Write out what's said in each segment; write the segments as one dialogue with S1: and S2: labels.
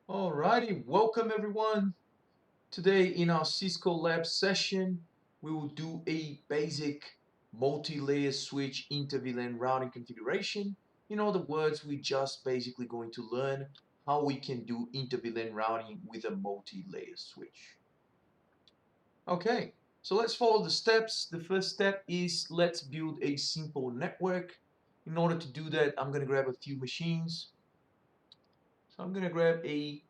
S1: Alrighty, welcome everyone. Today in our Cisco Lab session, we will do a basic multi-layer switch Inter-Vlan routing configuration. In other words, we're just basically going to learn how we can do Inter-Vlan routing with a multi-layer switch. Okay, so let's follow the steps. The first step is let's build a simple network. In order to do that, I'm going to grab a few machines. So I'm going to grab a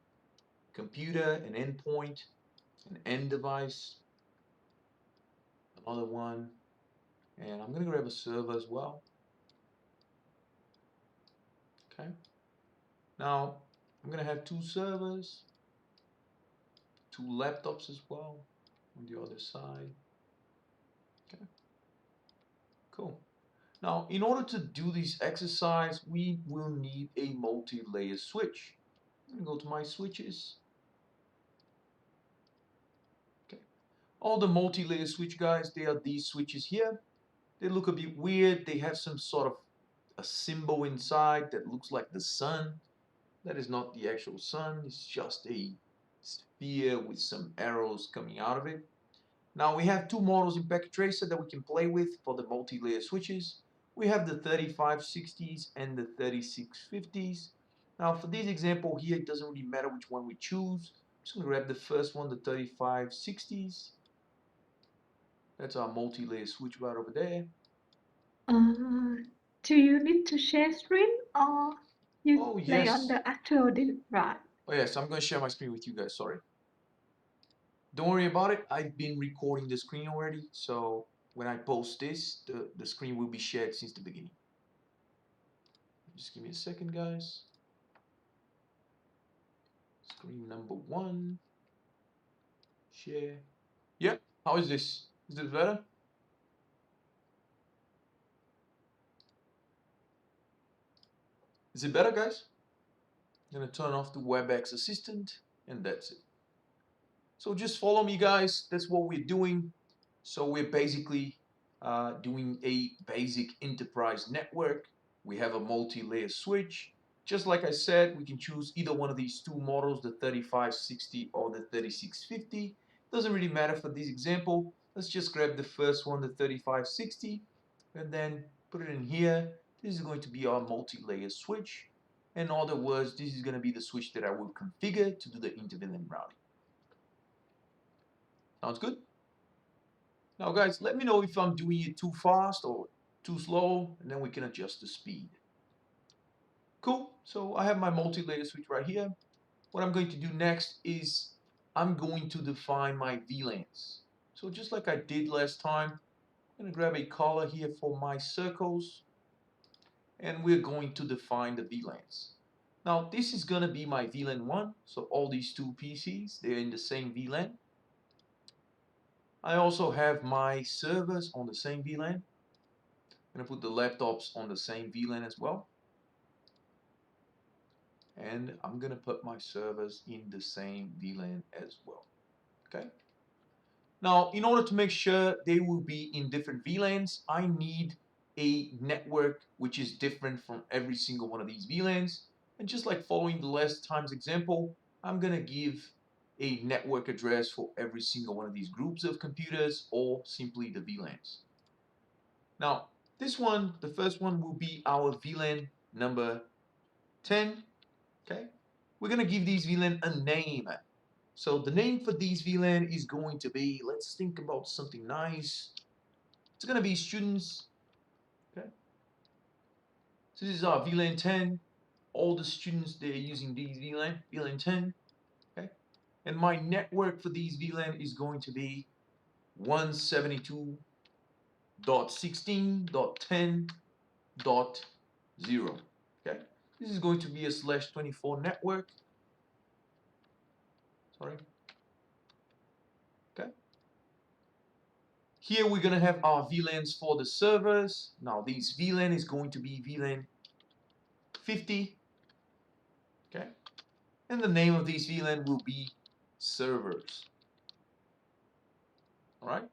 S1: computer, an endpoint, an end device, another one, and I'm going to grab a server as well. Okay. Now I'm going to have two servers, two laptops as well on the other side. Okay. Cool. Now, in order to do this exercise, we will need a multi-layer switch. I'm going to go to my switches. Okay. All the multi-layer switch guys, they are these switches here. They look a bit weird. They have some sort of a symbol inside that looks like the sun. That is not the actual sun, it's just a sphere with some arrows coming out of it. Now we have two models in Packet Tracer that we can play with for the multi-layer switches. We have the 3560s and the 3650s. Now for this example here, it doesn't really matter which one we choose. I'm just going to grab the first one, the 3560s. That's our multi-layer switch right over there.
S2: Uh, do you need to share screen or you
S1: Oh
S2: play on
S1: yes.
S2: the actual device?
S1: Oh yes, I'm going to share my screen with you guys, sorry. Don't worry about it. I've been recording the screen already, so when I post this, the screen will be shared since the beginning. Just give me a second, guys. Screen number one, share. Yep, how is this? Is this better? Is it better, guys? I'm gonna turn off the WebEx assistant, and that's it. So just follow me, guys. That's what we're doing. So we're basically doing a basic enterprise network. We have a multi-layer switch. Just like I said, we can choose either one of these two models, the 3560 or the 3650. Doesn't really matter for this example. Let's just grab the first one, the 3560, and then put it in here. This is going to be our multi-layer switch. In other words, this is going to be the switch that I will configure to do the Inter-Vlan routing. Sounds good? Now guys, let me know if I'm doing it too fast or too slow, and then we can adjust the speed. Cool, so I have my multi-layer switch right here. What I'm going to do next is I'm going to define my VLANs. So just like I did last time, I'm going to grab a color here for my circles, and we're going to define the VLANs. Now this is going to be my VLAN 1, so all these two PCs, they're in the same VLAN. I also have my servers on the same VLAN. I'm going to put the laptops on the same VLAN as well. And I'm going to put my servers in the same VLAN as well. Okay. Now, in order to make sure they will be in different VLANs, I need a network which is different from every single one of these VLANs. And just like following the last time's example, I'm going to give a network address for every single one of these groups of computers or simply the VLANs. Now, this one, the first one will be our VLAN number 10. Okay, we're going to give these VLAN a name. So the name for these VLAN is going to be, let's think about something nice. It's going to be students. Okay, so this is our VLAN 10. All the students, they're using these VLAN 10. Okay, and my network for these VLAN is going to be 172.16.10.0. Okay, this is going to be a /24 network. Sorry. Okay. Here we're going to have our VLANs for the servers. Now this VLAN is going to be VLAN 50. Okay. And the name of this VLAN will be servers. All right.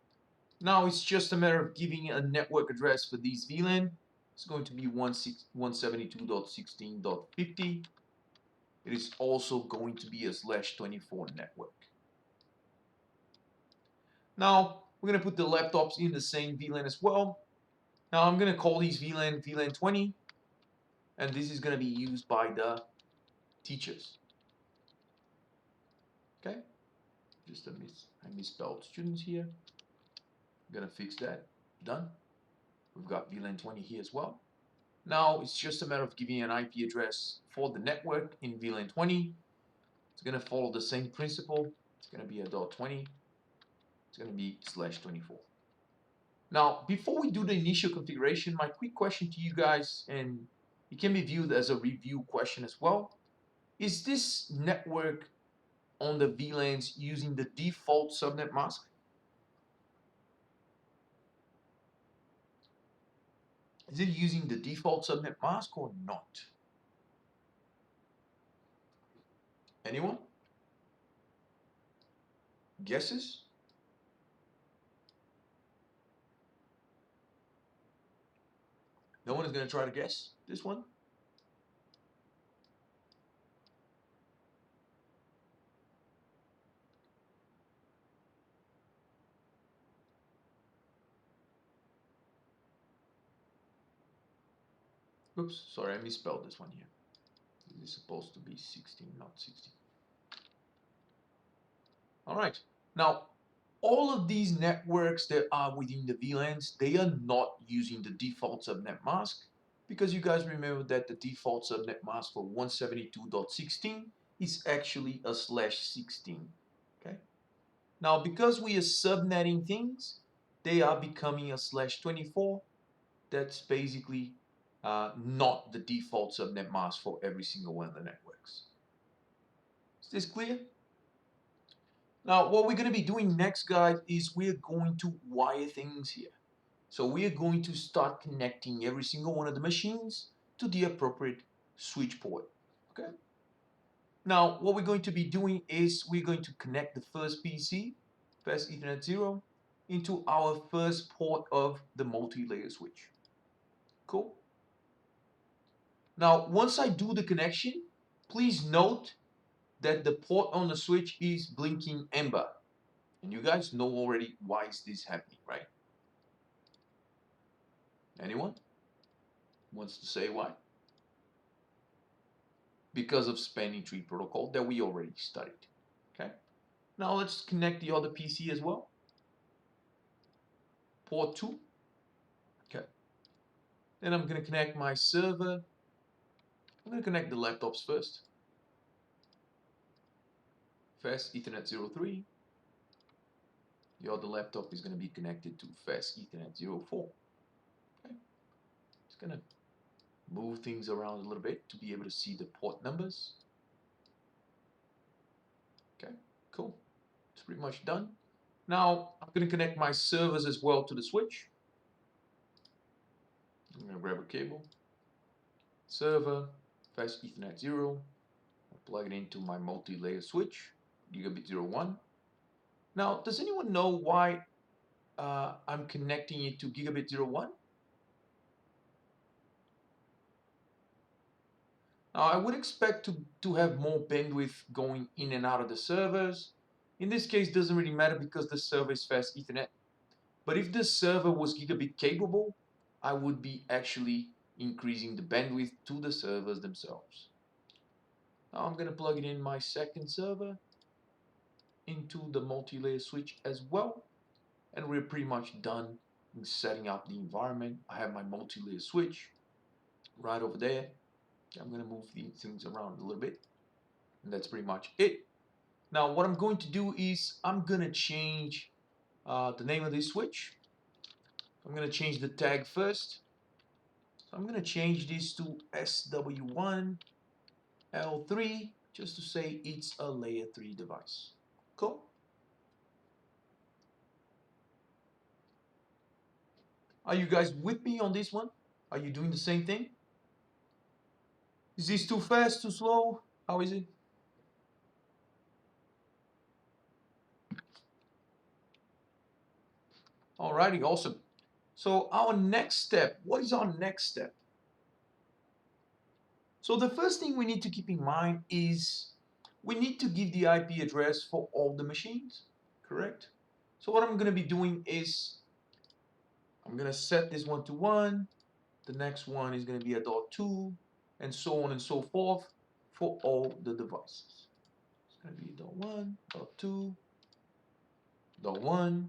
S1: Now it's just a matter of giving a network address for this VLAN. It's going to be 172.16.50. it is also going to be a /24 network. Now, we're going to put the laptops in the same VLAN as well. Now, I'm going to call these VLAN 20, and this is going to be used by the teachers. Okay? Just I misspelled students here. I'm going to fix that. Done. We've got VLAN 20 here as well. Now, it's just a matter of giving an IP address for the network in VLAN 20. It's going to follow the same principle. It's going to be a .20. It's going to be /24. Now, before we do the initial configuration, my quick question to you guys, and it can be viewed as a review question as well. Is this network on the VLANs using the default subnet mask? Is it using the default subnet mask or not? Anyone? Guesses? No one is going to try to guess this one? Oops, sorry, I misspelled this one here. This is supposed to be 16, not 16. All right. Now, all of these networks that are within the VLANs, they are not using the default subnet mask, because you guys remember that the default subnet mask for 172.16 is actually a /16. Okay. Now, because we are subnetting things, they are becoming a /24. That's basically not the default subnet mask for every single one of the networks. Is this clear? Now, what we're going to be doing next, guys, is we're going to wire things here. So we are going to start connecting every single one of the machines to the appropriate switch port. Okay. Now, what we're going to be doing is we're going to connect the first PC, fast Ethernet 0, into our first port of the multi-layer switch. Cool. Now, once I do the connection, please note that the port on the switch is blinking amber. And you guys know already why is this happening, right? Anyone wants to say why? Because of spanning tree protocol that we already studied. Okay. Now let's connect the other PC as well. Port 2. Okay. Then I'm going to connect my server. I'm going to connect the laptops first. Fast Ethernet 03. The other laptop is going to be connected to Fast Ethernet 04. Okay. Just going to move things around a little bit to be able to see the port numbers. Okay, cool. It's pretty much done. Now I'm going to connect my servers as well to the switch. I'm going to grab a cable. Server, fast Ethernet 0. I'll plug it into my multi-layer switch, gigabit 01. Now, does anyone know why I'm connecting it to gigabit 01? Now, I would expect to have more bandwidth going in and out of the servers. In this case, it doesn't really matter because the server is fast Ethernet. But if the server was gigabit capable, I would be actually increasing the bandwidth to the servers themselves. Now I'm going to plug it in my second server into the multi-layer switch as well. And we're pretty much done in setting up the environment. I have my multi-layer switch right over there. I'm going to move these things around a little bit. And that's pretty much it. Now what I'm going to do is I'm going to change the name of this switch. I'm going to change the tag first. So I'm going to change this to SW1 L3 just to say it's a layer 3 device. Cool. Are you guys with me on this one? Are you doing the same thing? Is this too fast, too slow? How is it? Alrighty, awesome. So our next step, what is our next step? So the first thing we need to keep in mind is we need to give the IP address for all the machines, correct? So what I'm going to be doing is I'm going to set this one to 1. The next one is going to be a .2, and so on and so forth for all the devices. It's going to be .1, .2, .1,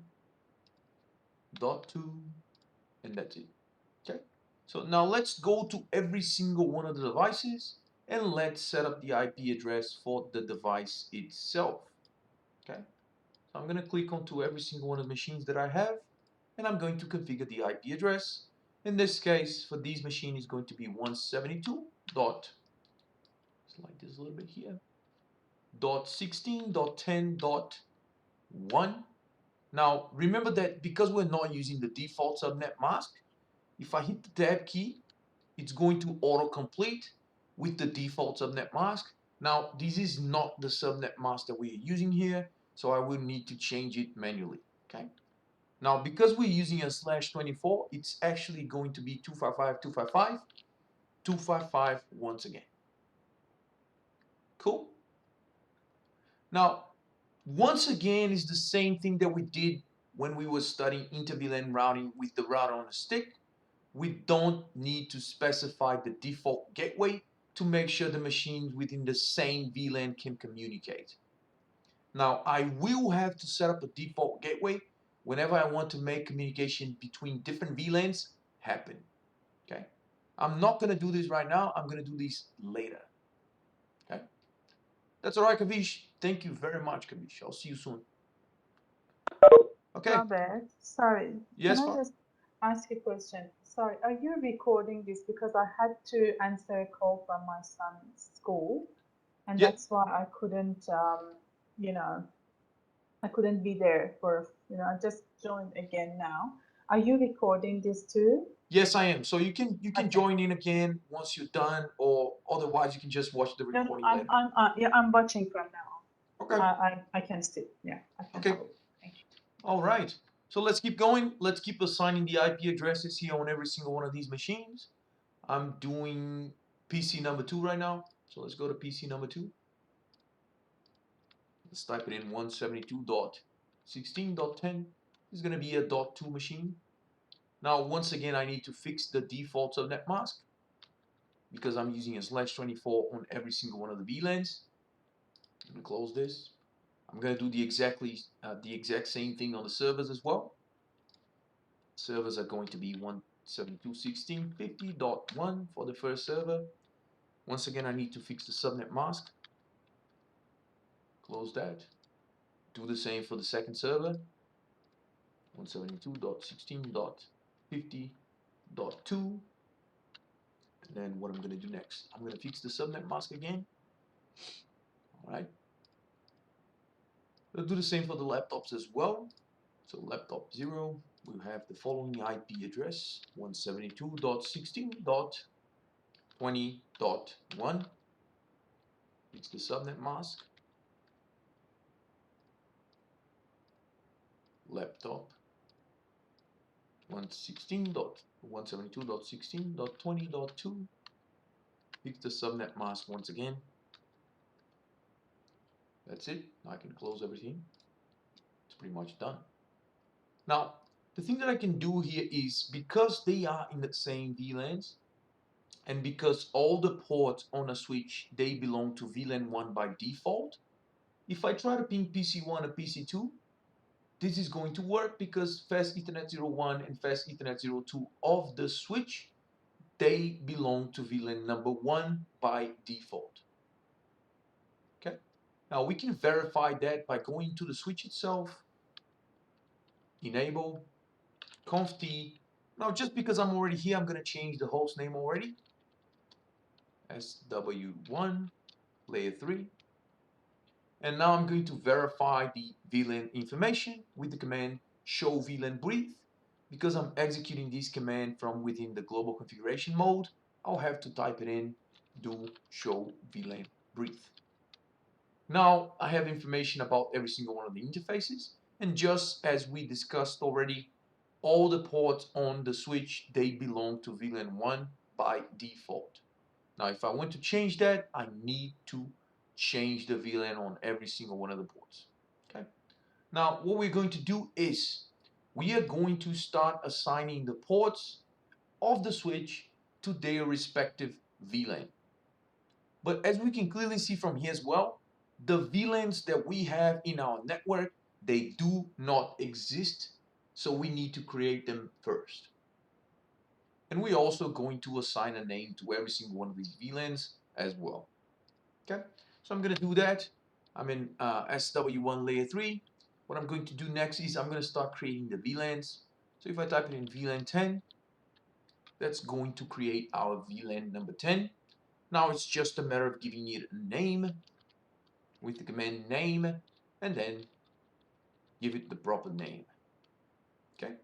S1: .2, and that's it. Okay. So now let's go to every single one of the devices and let's set up the IP address for the device itself. Okay. So I'm going to click onto every single one of the machines that I have, and I'm going to configure the IP address. In this case, for these machines, it's going to be 172. Slide this a little bit here. .16.10.1. Now remember that because we're not using the default subnet mask, if I hit the tab key, it's going to autocomplete with the default subnet mask. Now this is not the subnet mask that we're using here, so I will need to change it manually. Okay. Now because we're using a /24, it's actually going to be 255.255.255 once again. Cool. Now once again, it's the same thing that we did when we were studying Inter-Vlan routing with the router on a stick. We don't need to specify the default gateway to make sure the machines within the same VLAN can communicate. Now, I will have to set up a default gateway whenever I want to make communication between different VLANs happen. Okay? I'm not going to do this right now. I'm going to do this later. Okay? That's all right, Kavish. Thank you very much, Kavish. I'll see you soon. Okay.
S3: Robert, sorry.
S1: Yes,
S3: Can I just ask a question? Sorry, are you recording this because I had to answer a call from my son's school, and
S1: yeah.
S3: that's why I couldn't, you know, I couldn't be there for, I just joined again now. Are you recording this too?
S1: Yes, I am. So you can
S3: Okay.
S1: join in again once you're done, or otherwise you can just watch the
S3: No, no,
S1: recording later.
S3: yeah, I'm watching from now
S1: Okay.
S3: on. I can see. Yeah, I can
S1: Okay.
S3: have it. Thank you.
S1: All right. So let's keep going. Let's keep assigning the IP addresses here on every single one of these machines. I'm doing PC number 2 right now. So let's go to PC number 2. Let's type it in 172.16.10. This is going to be a .2 machine. Now, once again, I need to fix the default subnet mask because I'm using a /24 on every single one of the VLANs. I'm going to close this. I'm going to do the exact same thing on the servers as well. Servers are going to be 172.16.50.1 for the first server. Once again, I need to fix the subnet mask. Close that. Do the same for the second server. 172.16.50.2. And then what I'm going to do next, I'm going to fix the subnet mask again. All right. I'll do the same for the laptops as well. So laptop 0, we have the following IP address, 172.16.20.1. It's the subnet mask. Laptop 172.16.20.2. Fix the subnet mask once again. That's it. Now I can close everything. It's pretty much done. Now, the thing that I can do here is because they are in the same VLANs, and because all the ports on a switch, they belong to VLAN 1 by default, if I try to ping PC1 and PC2, this is going to work because Fast Ethernet 01 and Fast Ethernet 02 of the switch, they belong to VLAN number 1 by default. Okay. Now we can verify that by going to the switch itself, enable, conft. Now just because I'm already here, I'm going to change the host name already. SW1 layer 3. And now I'm going to verify the VLAN information with the command show VLAN brief. Because I'm executing this command from within the global configuration mode, I'll have to type it in, do show VLAN brief. Now I have information about every single one of the interfaces, and just as we discussed already, all the ports on the switch, they belong to VLAN 1 by default. Now, if I want to change that, I need to change the VLAN on every single one of the ports. Okay. Now, what we're going to do is we are going to start assigning the ports of the switch to their respective VLAN. But as we can clearly see from here as well, the VLANs that we have in our network, they do not exist. So we need to create them first. And we're also going to assign a name to every single one of these VLANs as well. Okay, so I'm going to do that. I'm in SW1 layer 3. What I'm going to do next is I'm going to start creating the VLANs. So if I type it in VLAN 10, that's going to create our VLAN number 10. Now it's just a matter of giving it a name with the command name and then give it the proper name. Okay.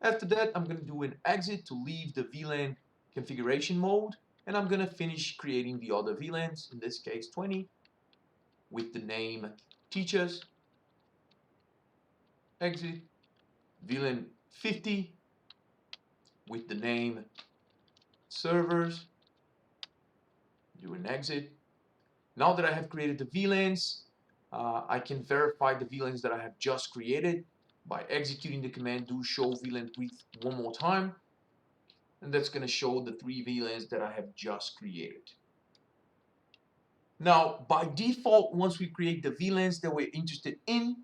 S1: After that, I'm going to do an exit to leave the VLAN configuration mode, and I'm going to finish creating the other VLANs, in this case 20, with the name teachers, exit, VLAN 50 with the name servers, do an exit. Now that I have created the VLANs, I can verify the VLANs that I have just created by executing the command do show VLAN brief one more time, and that's going to show the 3 VLANs that I have just created. Now, by default, once we create the VLANs that we're interested in,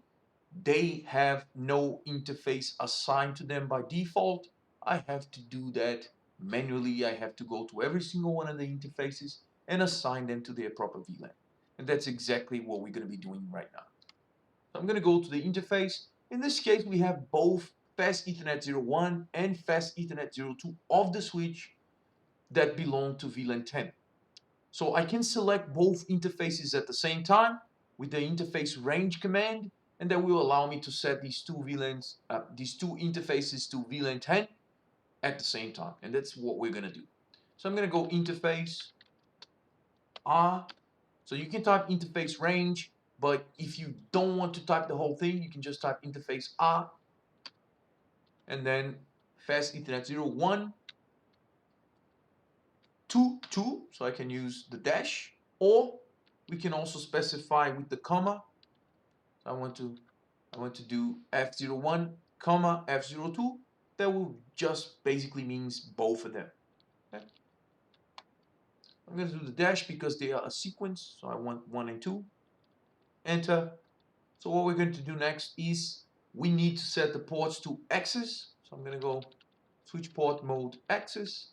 S1: they have no interface assigned to them by default. I have to do that manually. I have to go to every single one of the interfaces and assign them to their proper VLAN. And that's exactly what we're going to be doing right now. So I'm going to go to the interface. In this case, we have both Fast Ethernet 01 and Fast Ethernet 02 of the switch that belong to VLAN 10. So I can select both interfaces at the same time with the interface range command, and that will allow me to set these two VLANs, these two interfaces to VLAN 10 at the same time. And that's what we're going to do. So I'm going to go interface R. So you can type interface range, but if you don't want to type the whole thing, you can just type interface R and then Fast Ethernet 01 2, so I can use the dash, or we can also specify with the comma. So I want to do F01, comma F02. That will just basically means both of them. Okay. I'm going to do the dash because they are a sequence, so I want 1 and 2. Enter. So what we're going to do next is we need to set the ports to access. So I'm going to go switch port mode access.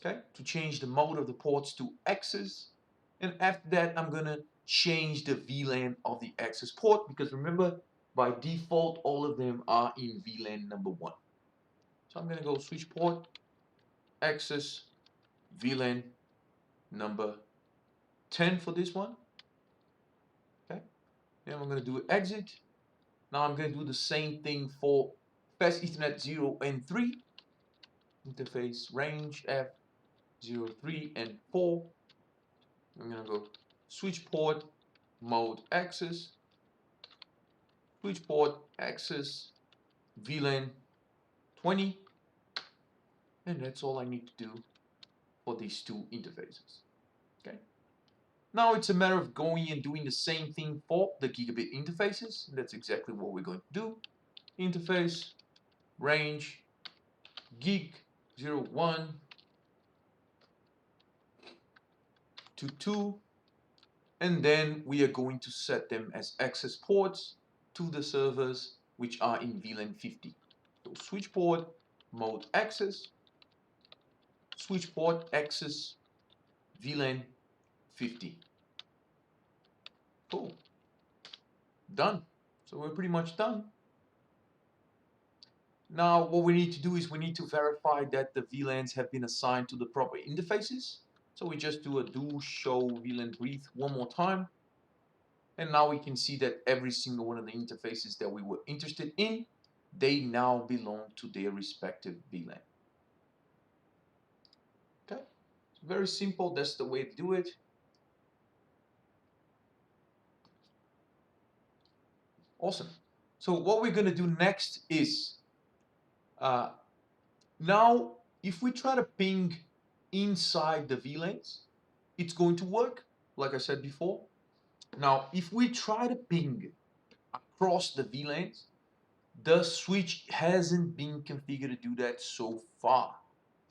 S1: Okay, to change the mode of the ports to access. And after that, I'm going to change the VLAN of the access port, because remember, by default, all of them are in VLAN number 1. So I'm going to go switch port, access, VLAN number 10 for this one. Okay, then I'm going to do exit. Now I'm going to do the same thing for Fast Ethernet 0 and 3. Interface range F03 and 4. I'm going to go switch port mode access, switch port access, VLAN 20, and that's all I need to do for these two interfaces. Okay. Now it's a matter of going and doing the same thing for the gigabit interfaces. That's exactly what we're going to do. Interface range gig 01 to 2, and then we are going to set them as access ports to the servers which are in VLAN 50. So switch port mode access, switch port access, VLAN 50. Cool. Done. So we're pretty much done. Now what we need to do is we need to verify that the VLANs have been assigned to the proper interfaces. So we just do a do show VLAN brief one more time. And now we can see that every single one of the interfaces that we were interested in, they now belong to their respective VLAN. Okay, it's very simple. That's the way to do it. Awesome. So what we're going to do next is now if we try to ping inside the VLANs, it's going to work, like I said before. Now, if we try to ping across the VLANs, the switch hasn't been configured to do that so far.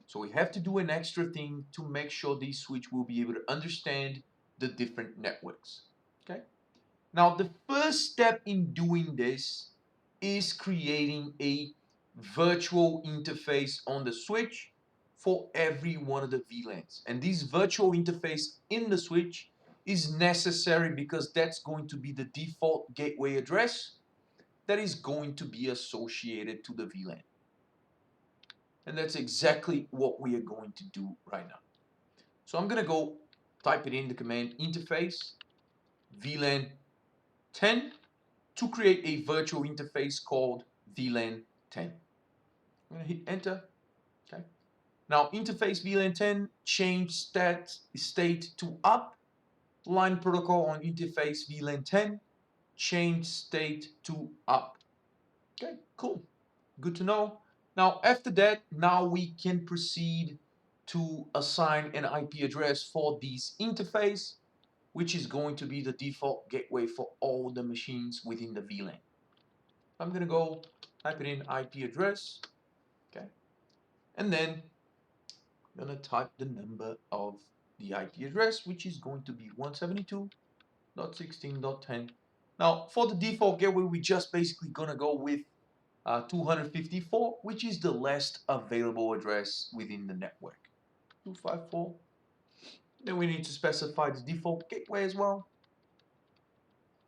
S1: So we have to do an extra thing to make sure this switch will be able to understand the different networks. Okay. Now, the first step in doing this is creating a virtual interface on the switch for every one of the VLANs. And this virtual interface in the switch is necessary because that's going to be the default gateway address that is going to be associated to the VLAN. And that's exactly what we are going to do right now. So I'm going to go type it in the command interface VLAN 10 to create a virtual interface called VLAN 10. I'm going to hit enter. Okay. Now interface VLAN 10 change state to up. Line protocol on interface VLAN 10 change state to up. Okay, cool. Good to know. Now after that, now we can proceed to assign an IP address for this interface, which is going to be the default gateway for all the machines within the VLAN. I'm going to go type it in IP address, okay, and then I'm going to type the number of the IP address, which is going to be 172.16.10. Now for the default gateway, we just basically going to go with 254, which is the last available address within the network. 254. Then we need to specify the default gateway as well.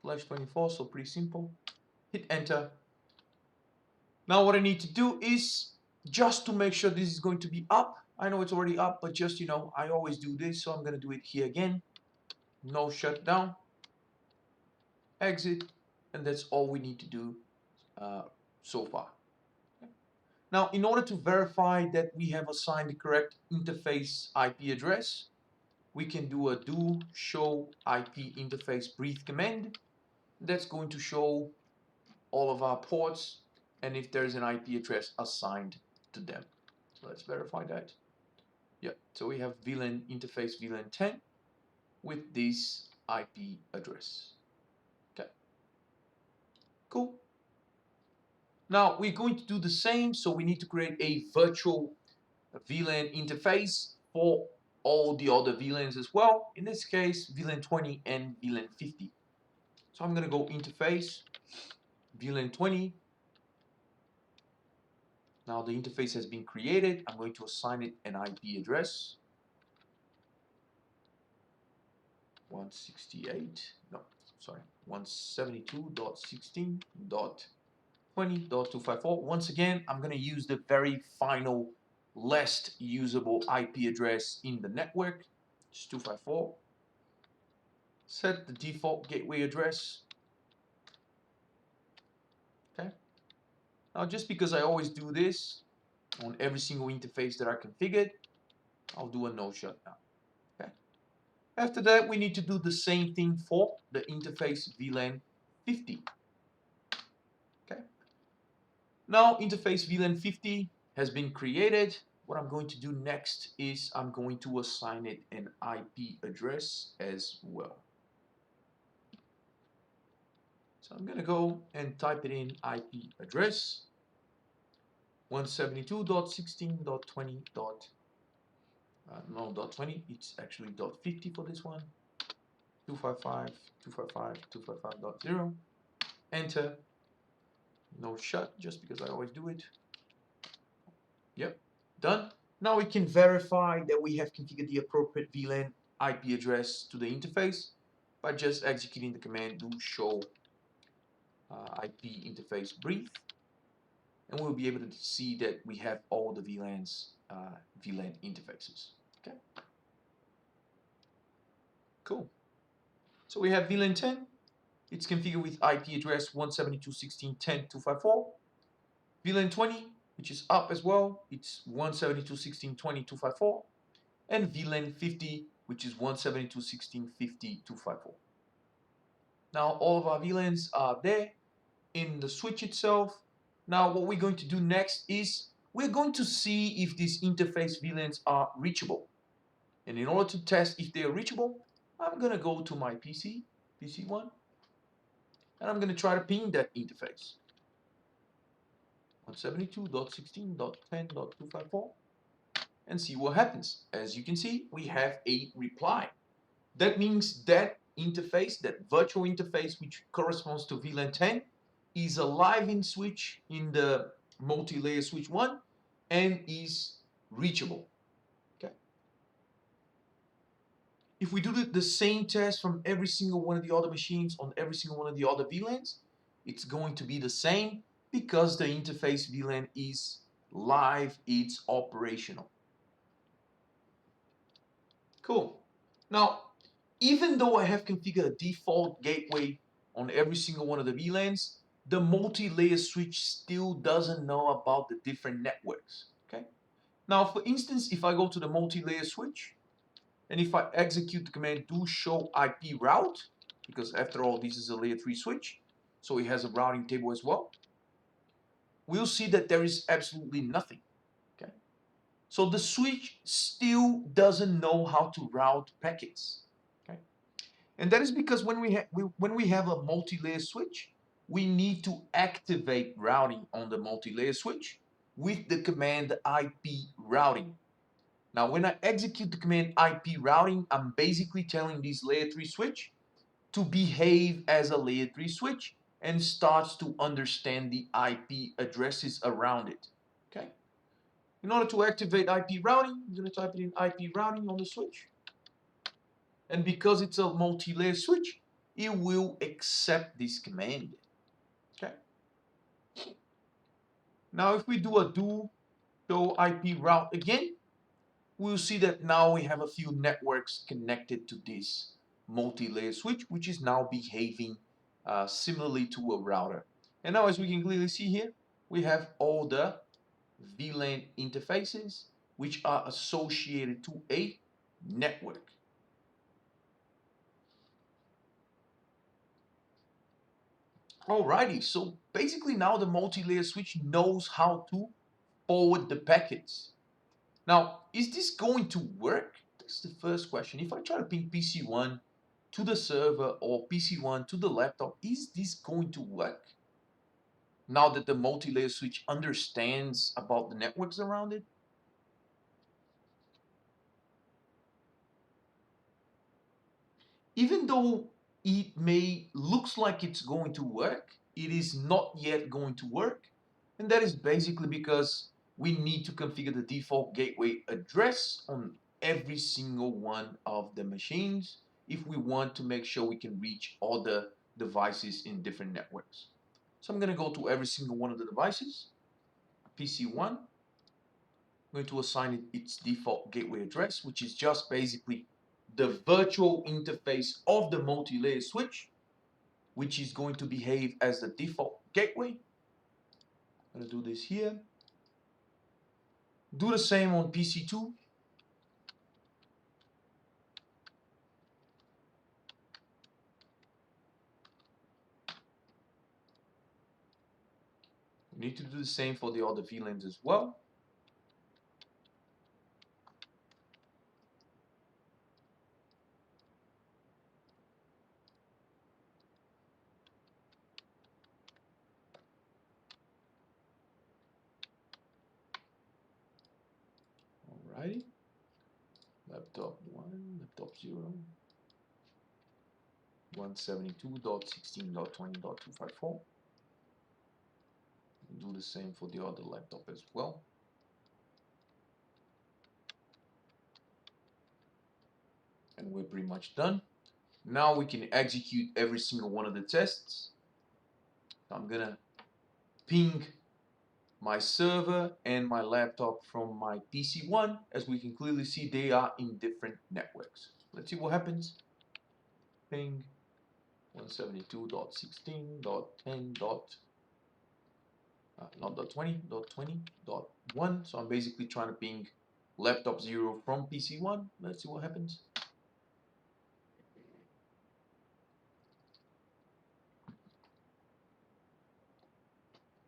S1: /24, so pretty simple. Hit enter. Now what I need to do is just to make sure this is going to be up. I know it's already up, but just, you know, I always do this, so I'm going to do it here again. No shutdown. Exit. And that's all we need to do so far. Now, in order to verify that we have assigned the correct interface IP address, we can do a do show IP interface breathe command. That's going to show all of our ports and if there's an IP address assigned to them. So let's verify that. Yeah, so we have VLAN interface VLAN 10 with this IP address. Okay, cool. Now we're going to do the same, so we need to create a virtual VLAN interface for all the other VLANs as well. In this case, VLAN 20 and VLAN 50. So I'm going to go interface VLAN 20. Now the interface has been created. I'm going to assign it an IP address. 172.16.20.254. Once again, I'm going to use the very final last usable IP address in the network. It's 254. Set the default gateway address. Okay. Now just because I always do this on every single interface that I configured, I'll do a no shutdown. Okay. After that, we need to do the same thing for the interface VLAN 50. Okay. Now interface VLAN 50 has been created. What I'm going to do next is I'm going to assign it an IP address as well. So I'm going to go and type it in IP address 172.16.20. No, .20, it's actually .50 for this one. 255.255.255.0. Enter. No shut, just because I always do it. Yep, done. Now we can verify that we have configured the appropriate VLAN IP address to the interface by just executing the command do show IP interface breathe, and we'll be able to see that we have all the VLAN interfaces. Okay, cool. So we have VLAN 10. It's configured with IP address 172.16.10.254. VLAN 20, which is up as well, it's 172.16.20.254. And VLAN 50, which is 172.16.50.254. Now all of our VLANs are there in the switch itself. Now what we're going to do next is we're going to see if these interface VLANs are reachable. And in order to test if they are reachable, I'm going to go to my PC1, and I'm going to try to ping that interface. 172.16.10.254 and see what happens. As you can see, we have a reply. That means that interface, that virtual interface which corresponds to VLAN 10, is alive in switch in the multi-layer switch 1 and is reachable. Okay. If we do the same test from every single one of the other machines on every single one of the other VLANs, it's going to be the same because the interface VLAN is live, it's operational. Cool. Now, even though I have configured a default gateway on every single one of the VLANs, the multi-layer switch still doesn't know about the different networks. Okay. Now, for instance, if I go to the multi-layer switch, and if I execute the command do show IP route, because after all, this is a layer 3 switch, so it has a routing table as well, we'll see that there is absolutely nothing. Okay. So the switch still doesn't know how to route packets. Okay. And that is because when we have a multi-layer switch, we need to activate routing on the multi-layer switch with the command IP routing. Now, when I execute the command IP routing, I'm basically telling this layer 3 switch to behave as a layer 3 switch and starts to understand the IP addresses around it. Okay. In order to activate IP routing, I'm going to type it in IP routing on the switch. And because it's a multi-layer switch, it will accept this command. Okay. Now, if we do a do show IP route again, we'll see that now we have a few networks connected to this multi-layer switch, which is now behaving similarly to a router. And now, as we can clearly see here, we have all the VLAN interfaces which are associated to a network. Alrighty, so basically now the multi-layer switch knows how to forward the packets. Now, is this going to work? That's the first question. If I try to ping PC1 to the server or PC1 to the laptop, is this going to work? Now that the multi-layer switch understands about the networks around it? Even though it may looks like it's going to work, it is not yet going to work. And that is basically because we need to configure the default gateway address on every single one of the machines if we want to make sure we can reach all the devices in different networks. So I'm going to go to every single one of the devices, PC1. I'm going to assign it its default gateway address, which is just basically the virtual interface of the multi-layer switch, which is going to behave as the default gateway. I'm going to do this here. Do the same on PC2. We need to do the same for the other VLANs as well. Alrighty. Laptop 1, laptop 0. 172.16.20.254. Do the same for the other laptop as well. And we're pretty much done. Now we can execute every single one of the tests. I'm gonna ping my server and my laptop from my PC1. As we can clearly see, they are in different networks. Let's see what happens. Ping 172.16.10. Not .20.20.1. So I'm basically trying to ping laptop 0 from PC1. Let's see what happens.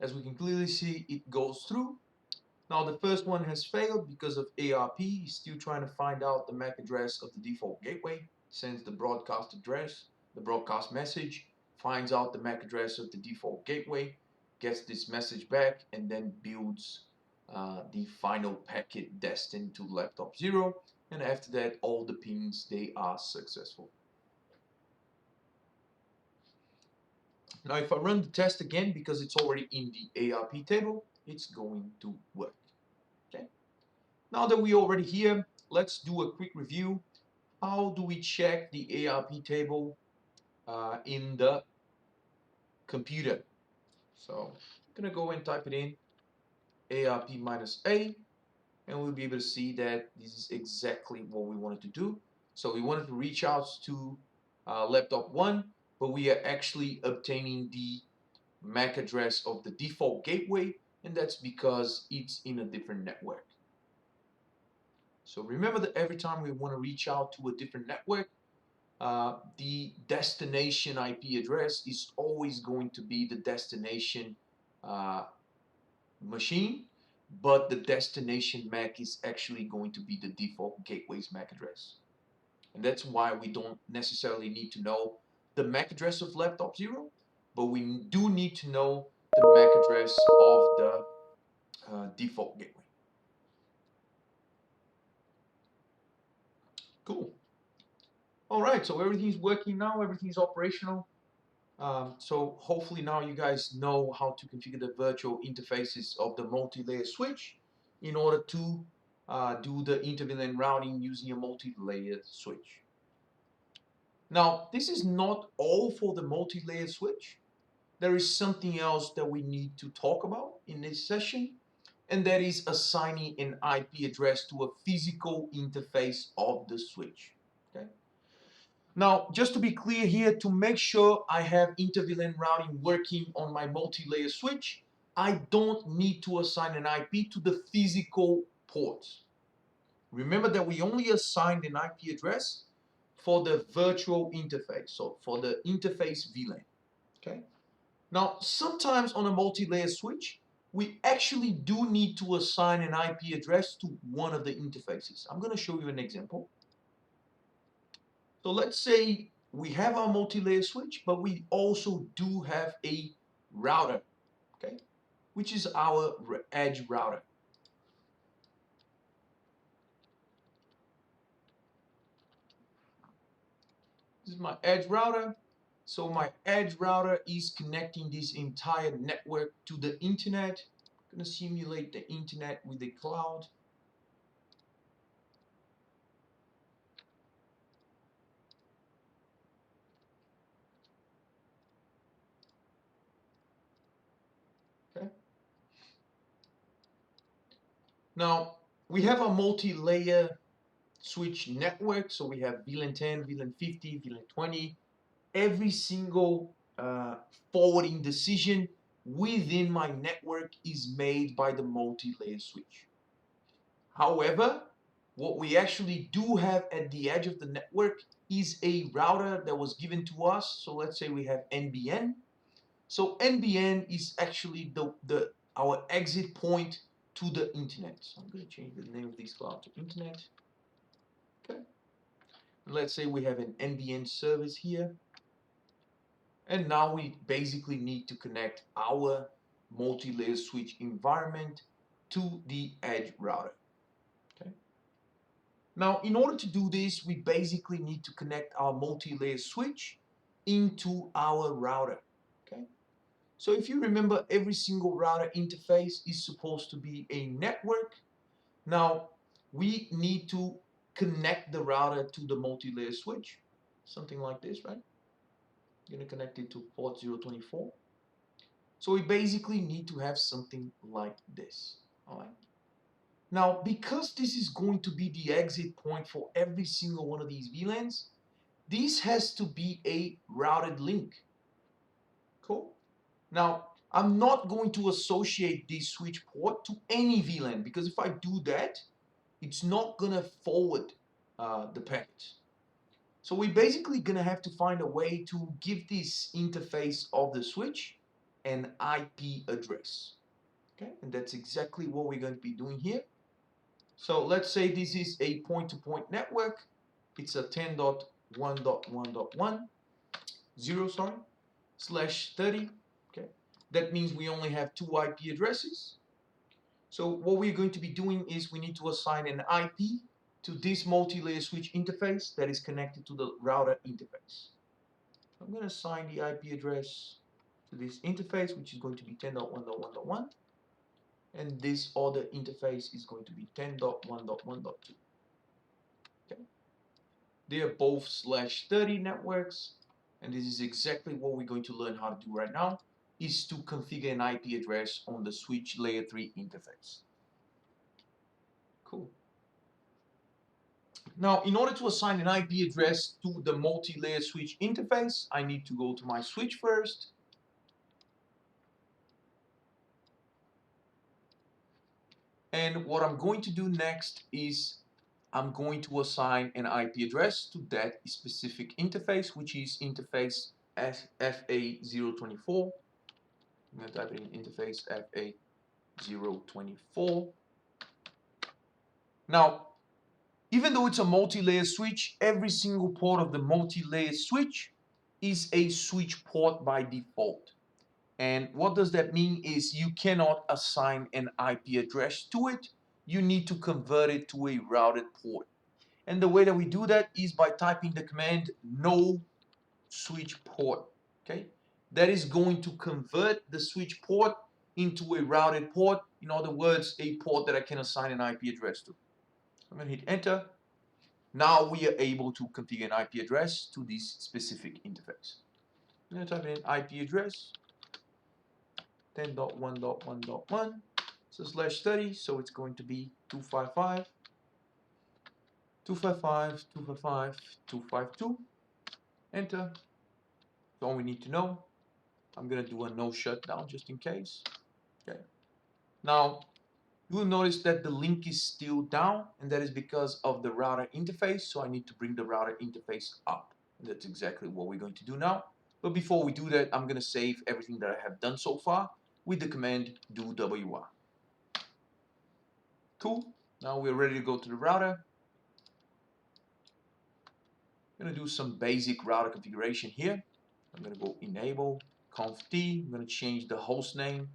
S1: As we can clearly see, it goes through. Now the first one has failed because of ARP. He's still trying to find out the MAC address of the default gateway, sends the broadcast address, the broadcast message, finds out the MAC address of the default gateway, gets this message back, and then builds the final packet destined to laptop 0. And after that, all the pings, they are successful. Now if I run the test again, because it's already in the ARP table, it's going to work. Okay. Now that we're already here, let's do a quick review. How do we check the ARP table in the computer? So I'm gonna go and type it in ARP-A, and we'll be able to see that this is exactly what we wanted to do. So we wanted to reach out to laptop 1, but we are actually obtaining the MAC address of the default gateway, and that's because it's in a different network. So remember that every time we want to reach out to a different network, the destination IP address is always going to be the destination machine, but the destination MAC is actually going to be the default gateway's MAC address. And that's why we don't necessarily need to know the MAC address of laptop 0, but we do need to know the MAC address of the default gateway. Cool. All right, so everything's working now, everything's operational. So hopefully now you guys know how to configure the virtual interfaces of the multi-layer switch in order to do the inter-VLAN routing using a multi-layer switch. Now, this is not all for the multi-layer switch. There is something else that we need to talk about in this session, and that is assigning an IP address to a physical interface of the switch. Okay. Now, just to be clear here, to make sure I have inter-VLAN routing working on my multi-layer switch, I don't need to assign an IP to the physical ports. Remember that we only assigned an IP address for the virtual interface, so for the interface VLAN. Okay. Now, sometimes on a multi-layer switch, we actually do need to assign an IP address to one of the interfaces. I'm going to show you an example. So let's say we have our multi-layer switch, but we also do have a router, okay, which is our edge router. This is my edge router. So my edge router is connecting this entire network to the internet. I'm going to simulate the internet with the cloud. Okay. Now we have a multi-layer switch network. So we have VLAN 10, VLAN 50, VLAN 20. Every single forwarding decision within my network is made by the multi-layer switch. However, what we actually do have at the edge of the network is a router that was given to us. So let's say we have NBN. So NBN is actually our exit point to the internet. So I'm going to change the name of this cloud to internet. Okay. Let's say we have an NBN service here. And now we basically need to connect our multi-layer switch environment to the edge router. Okay. Now, in order to do this, we basically need to connect our multi-layer switch into our router. Okay. So if you remember, every single router interface is supposed to be a network. Now, we need to connect the router to the multi-layer switch, something like this, right? Going to connect it to port 024. So we basically need to have something like this. All right. Now, because this is going to be the exit point for every single one of these VLANs, this has to be a routed link. Cool. Now, I'm not going to associate this switch port to any VLAN, because if I do that, it's not going to forward the packets. So we're basically going to have to find a way to give this interface of the switch an IP address. Okay, and that's exactly what we're going to be doing here. So let's say this is a point-to-point network. It's a 10.1.1.1.0, sorry, /30. Okay, that means we only have 2 IP addresses. So what we're going to be doing is we need to assign an IP to this multi-layer switch interface that is connected to the router interface. I'm going to assign the IP address to this interface, which is going to be 10.1.1.1, and this other interface is going to be 10.1.1.2. Okay. They are both /30 networks, and this is exactly what we're going to learn how to do right now, is to configure an IP address on the switch layer 3 interface. Cool. Now, in order to assign an IP address to the multi-layer switch interface, I need to go to my switch first. And what I'm going to do next is I'm going to assign an IP address to that specific interface, which is interface FA024. I'm going to type in interface FA024. Now, even though it's a multi-layer switch, every single port of the multi-layer switch is a switch port by default. And what does that mean is you cannot assign an IP address to it. You need to convert it to a routed port. And the way that we do that is by typing the command no switch port. Okay, that is going to convert the switch port into a routed port. In other words, a port that I can assign an IP address to. I'm going to hit enter. Now we are able to configure an IP address to this specific interface. I'm going to type in IP address 10.1.1.1 so /30, so it's going to be 255.255.255.252. Enter. That's all we need to know. I'm going to do a no shutdown just in case. Okay. Now, you will notice that the link is still down, and that is because of the router interface. So I need to bring the router interface up. And that's exactly what we're going to do now. But before we do that, I'm going to save everything that I have done so far with the command do WR. Cool. Now we're ready to go to the router. I'm going to do some basic router configuration here. I'm going to go enable conf t. I'm going to change the host name,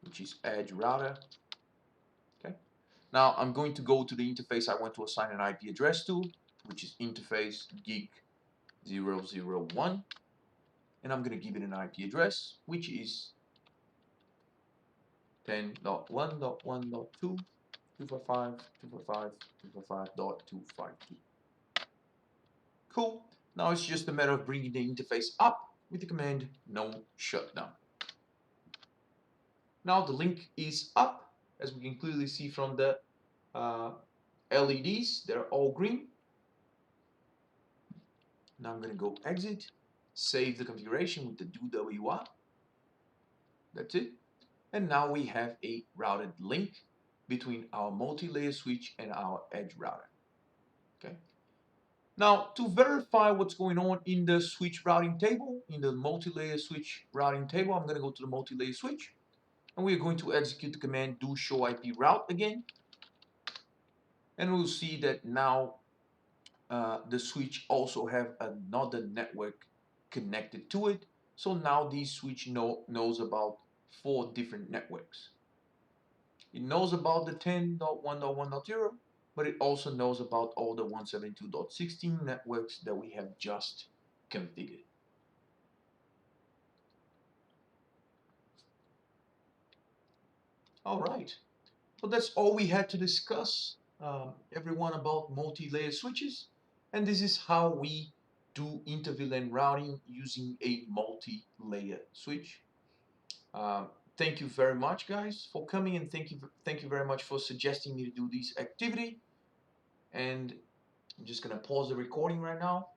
S1: which is edge router. Okay. Now I'm going to go to the interface I want to assign an IP address to, which is interface gig 001, and I'm going to give it an IP address, which is 10.1.1.2.255.255.255.252. Cool. Now it's just a matter of bringing the interface up with the command no shutdown. Now the link is up, as we can clearly see from the LEDs. They're all green. Now I'm going to go exit, save the configuration with the do WR. That's it. And now we have a routed link between our multi-layer switch and our edge router. Okay. Now, to verify what's going on in the switch routing table, in the multi-layer switch routing table, I'm going to go to the multi-layer switch, and we're going to execute the command do show IP route again. And we'll see that now the switch also have another network connected to it. So now this switch knows about 4 different networks. It knows about the 10.1.1.0, but it also knows about all the 172.16 networks that we have just configured. All right, so that's all we had to discuss, everyone, about multi-layer switches, and this is how we do inter-VLAN routing using a multi-layer switch. Thank you very much, guys, for coming, and thank you very much for suggesting me to do this activity. And I'm just gonna pause the recording right now.